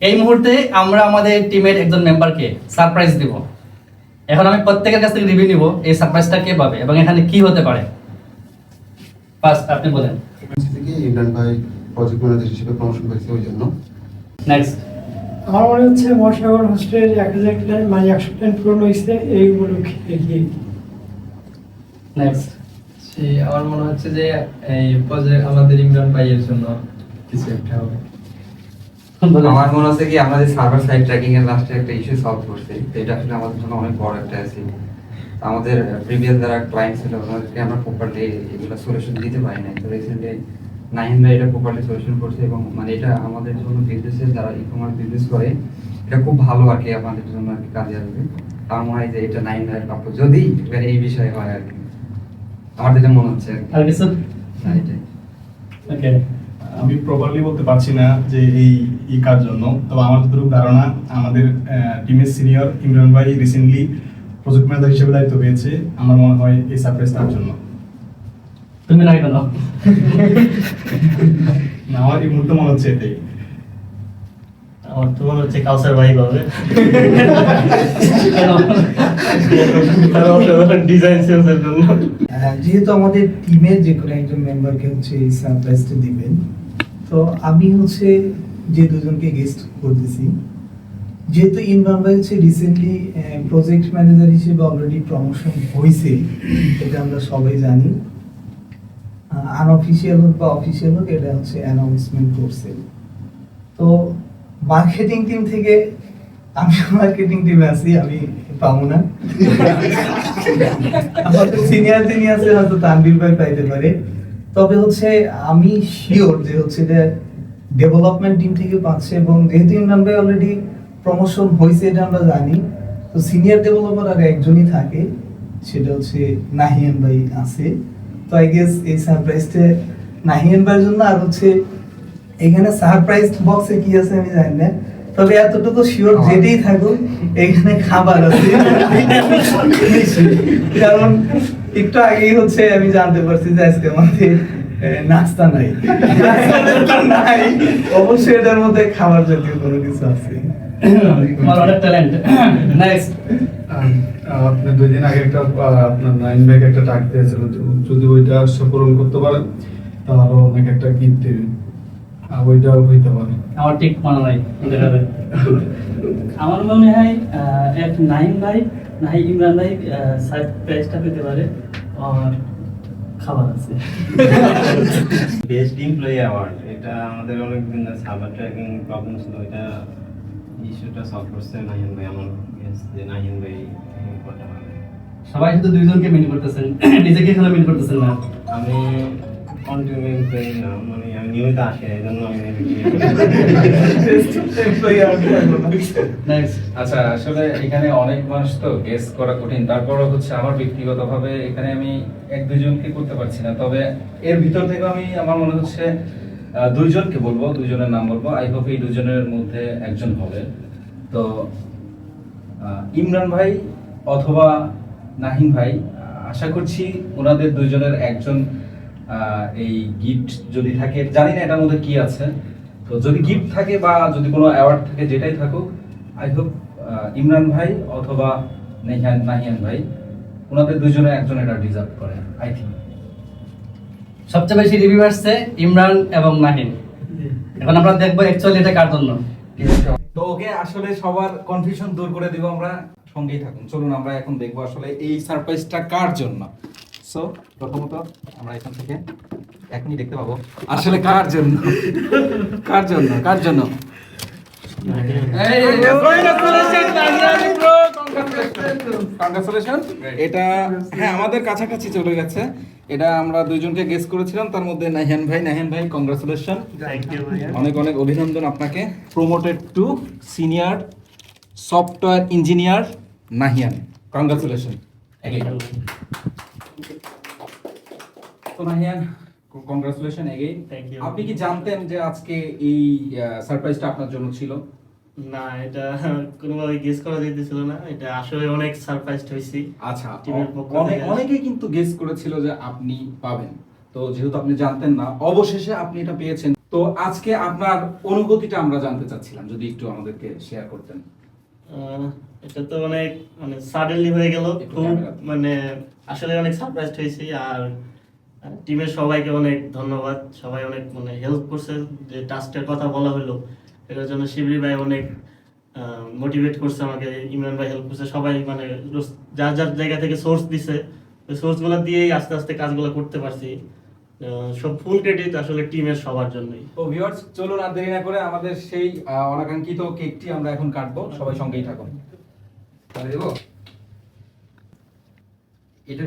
এই মুহূর্তে আমরা আমাদের টিমের একজন মেম্বারকে সারপ্রাইজ দিব। এখন আমি প্রত্যেকের কাছ থেকে রিভিউ নিব এই সারপ্রাইজটা কে পাবে এবং এখানে কি হতে পারে। ফার্স্ট আপনি বলেন। থেকে ইমরান ভাই প্রজেক্ট ম্যানেজার হিসেবে প্রমোশন পেয়েছে ওই জন্য। নেক্সট। আমার মনে হচ্ছে মহাসাগর হোস্টেলের 1000 প্ল্যান মানে 100 প্ল্যান পূরণ হয়েছে এই উপলক্ষে। নেক্সট। আমার মনে হচ্ছে যে এই প্রজেক্ট আমাদের ইমরান ভাইয়ের জন্য কিছু একটা হবে। আমার মনে হচ্ছে কি আমাদের সার্ভার সাইড ট্র্যাকিং এর লাস্টে একটা ইস্যু সলভ করছে, তো এটা আসলে আমাদের জন্য অনেক বড় একটা অ্যাচিভ। আমাদের প্রিভিয়াস যারা ক্লায়েন্ট ছিল ওদেরকে আমরা প্রপারলি এগুলো সলিউশন দিতে পারি নাই, তো রিসেন্টলি নাহিন ভাই এটা প্রপারলি সলিউশন করছে এবং মানে এটা আমাদের জন্য বিজনেসে যারা ই কমার্স বিজনেস করে এটা খুব ভালো আর কি আমাদের জন্য আর কি কাজে আসবে। আমার মনে হয় যে এটা নাহিন ভাইয়ের প্রাপ্য যদি এবার এই বিষয়ে হয় আর কি, আমার যেটা মনে হচ্ছে আর কিছু? না এটাই। ওকে। আমি প্রপারলি বলতে পারছি না যে এই কার জন্য, তবে আমার যতটুকু ধারণা আমাদের টিমের সিনিয়র ইমরান ভাই রিসেন্টলি প্রজেক্ট ম্যানেজার হিসেবে দায়িত্ব পেয়েছে। আমার মনে হয় এই সারপ্রাইজ তার জন্য। তুমি না কেন? না, আমার এই মুহূর্তে মনে হচ্ছে এটাই। আমার তো মনে হচ্ছে কাউসার ভাই পাবে। ডিজাইন সেন্সের জন্য। যেহেতু আমাদের টিমের যে কোনো একজন মেম্বারকে হচ্ছে এই সারপ্রাইজটা দিবেন, তো আমি হচ্ছে যে দুজনকে গেস্ট করতেছি, যেহেতু ইমরান ভাই হচ্ছে রিসেন্টলি প্রজেক্ট ম্যানেজার হিসেবে অলরেডি প্রমোশন হয়েছে, এটা আমরা সবাই জানি। আনঅফিসিয়াল হোক বা অফিসিয়াল হোক, এটা হচ্ছে অ্যানাউন্সমেন্ট করছে। তো মার্কেটিং টিম থেকে আমি মার্কেটিং টিমে আছি, আমি পাবো না। আমাদের সিনিয়র যিনি আছে হয়তো তানভীর ভাই পাইতে পারে। তবে হচ্ছে আমি শিওর যে হচ্ছে এটা ডেভেলপমেন্ট টিম থেকে পাচ্ছে, এবং যেহেতু ইমরান ভাই অলরেডি প্রমোশন হয়েছে এটা আমরা জানি, তো সিনিয়র ডেভেলপার আর একজনই থাকে, সেটা হচ্ছে নাহিয়ান ভাই আছে। তো আই গেস এই সারপ্রাইজটা নাহিয়ান ভাইয়ের জন্য। আর হচ্ছে এখানে সারপ্রাইজ বক্সে কি আছে আমি জানি না, তবে এতটুকু শিওর যেতেই থাকুক এখানে খাবার আছে। কারণ একটু আগেই হচ্ছে আমি জানতে পারছি যে আজকে আমাদের নাস্তা নাই, নাই অবশ্যই এটার মধ্যে খাবার জাতীয় কোনো কিছু আছে। তোমার অনেক ট্যালেন্ট। নেক্সট। আপনি 2 দিন আগে একটা আপনার নাইন ভাইকে একটা টাক দিয়েছিল, যদি ওইটা পূরণ করতে পারেন তাহলে অনেক একটা গিফট দেবেন, ওইটাও হইতে পারে। আমার ঠিক মনে নাই, দেখা যাবে। আমার মনে হয় এক নাইম ভাই ইমরান ভাই সারপ্রাইজটা পেতে পারে আর খাবার আছে। বেস্ট এমপ্লয়ি অ্যাওয়ার্ড, এটা আমাদের অনেক দিন সার্ভার ট্র্যাকিং প্রবলেম ছিল, এটা ইস্যুটা সলভ করছে নাহিন ভাই। আমার গেস যে নাহিন ভাই করতে পারবে। সবাই শুধু দুইজনকে মিন করতেছেন, নিজেকে কেন মিন করতেছেন না? আমি কন্টিনিউ এমপ্লয়ি না, মানে আমি নিয়মিত আসি, এই জন্য আমি নেক্সট। আচ্ছা, আসলে এখানে অনেক মানুষ তো গেস করা কঠিন, তারপরও হচ্ছে আমার ব্যক্তিগতভাবে এখানে আমি 1-2 জনকে করতে পারছি না, তবে এর ভিতর থেকে আমি আমার মনে হচ্ছে 2 জনকে বলবো, 2 জনের নাম বলবো। আই হোপ এই 2 জনের মধ্যে একজন হবে। তো ইমরান ভাই অথবা নাহিন ভাই, আশা করছি ওনাদের 2 জনের একজন এই গিফট যদি থাকে, জানি না এটার মধ্যে কি আছে, তো যদি গিফট থাকে বা যদি কোনো অ্যাওয়ার্ড থাকে, যেটাই থাকুক, আই হোপ ইমরান ভাই অথবা নাহিয়ান ভাই, ওনাদের 2 জনের একজন এটা ডিজার্ভ করে আই থিঙ্ক। সবচেয়ে বেশি রিভিউ আসছে ইমরান এবং নাহিন। এখন আমরা দেখবো অ্যাকচুয়ালি এটা কার জন্য। তো ওকে, আসলে সবার কনফিউশন দূর করে দিব আমরা, সঙ্গেই থাকুন। চলুন আমরা এখন দেখবো আসলে এই সারপ্রাইজটা কার জন্য। সো প্রথমত আমরা এখান থেকে এখনই দেখতে পাবো আসলে কার জন্য। কংগ্রাচুলেশন। এটা হ্যাঁ আমাদের কাছাকাছি চলে গেছে। এটা আমরা 2 জনকে গেস করেছিলাম, তার মধ্যে নাহিয়ান ভাই কংগ্রাচুলেশন, অনেক অনেক অভিনন্দন আপনাকে। Promoted to senior software engineer Nahiyan, congratulation. তো নাহিয়ান, কংগ্রাচুলেশন এগেইন। আপনি কি জানতেন যে আজকে এই সারপ্রাইজটা আপনার জন্য ছিল? না, এটা কোনোভাবে গেস করা যেতেছিল না, এটা আসলে অনেক সারপ্রাইজড হইছি। আচ্ছা, টিমের পক্ষ থেকে অনেকেই কিন্তু গেস করেছিল যে আপনি পাবেন, তো যেহেতু আপনি জানতেন না, অবশেষে আপনি এটা পেয়েছেন। তো আজকে আপনার অনুভূতিটা আমরা জানতে চাচ্ছিলাম, যদি একটু আমাদেরকে শেয়ার করতেন। এটা তো অনেক মানে সাডেনলি হয়ে গেল, একটু খুব ক্যামেরা। মানে আসলে অনেক সারপ্রাইজড হয়েছি। আর টিমের সবাইকে অনেক ধন্যবাদ, সবাই অনেক মানে হেল্প করছে। যে টাস্কের কথা বলা হলো এটার জন্য শিবরি ভাই অনেক মোটিভেট করছে আমাকে, ইমরান ভাই হেল্প করছে, সবাই মানে যার যার জায়গা থেকে সোর্স দিছে, ওই সোর্সগুলো দিয়েই আস্তে আস্তে কাজগুলো করতে পারছি। সব ফুল ক্রেডিট আসলে টিমের সবার জন্যই। তো ভিউয়ার্স, চলুন আর দেরি না করে আমাদের সেই অনাকাঙ্ক্ষিত কেকটি আমরা এখন কাটবো, সবাই সঙ্গেই থাকুন। তাহলে দেবো এটা